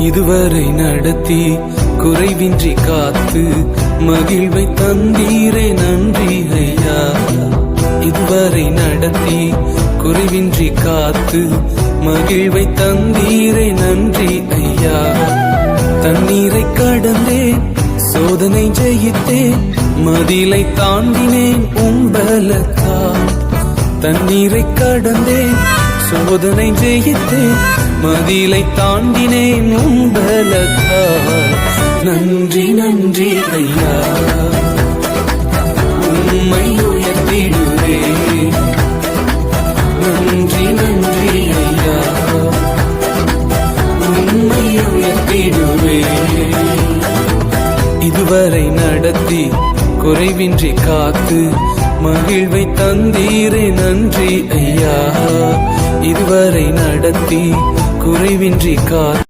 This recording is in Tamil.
இதுவரை நடத்தி குறைவின்றி காத்து மகிழ்வை தந்தீரே நன்றி ஐயா. இதுவரை நடத்தி குறைவின்றி காத்து மகிழ்வை தந்தீரே நன்றி ஐயா. தண்ணீரை கடந்தேன், சோதனை ஜெயித்தேன், மதிலை தாண்டினேன் உம்பலத்தால். தண்ணீரை கடந்தேன், சோதனை ஜெயித்தேன், மதிலை தாண்டினேன் உம்பலத்தால். நன்றி நன்றி ஐயா, உம்மை உயர்த்திடுவே. நன்றி நன்றி ஐயா, உம்மை உயர்த்திடுவே. இதுவரை நடத்தி குறைவின்றி காத்து மகிழ்வை தந்தீரே நன்றி ஐயா. இதுவரை நடத்தி குறைவின்றி காத்து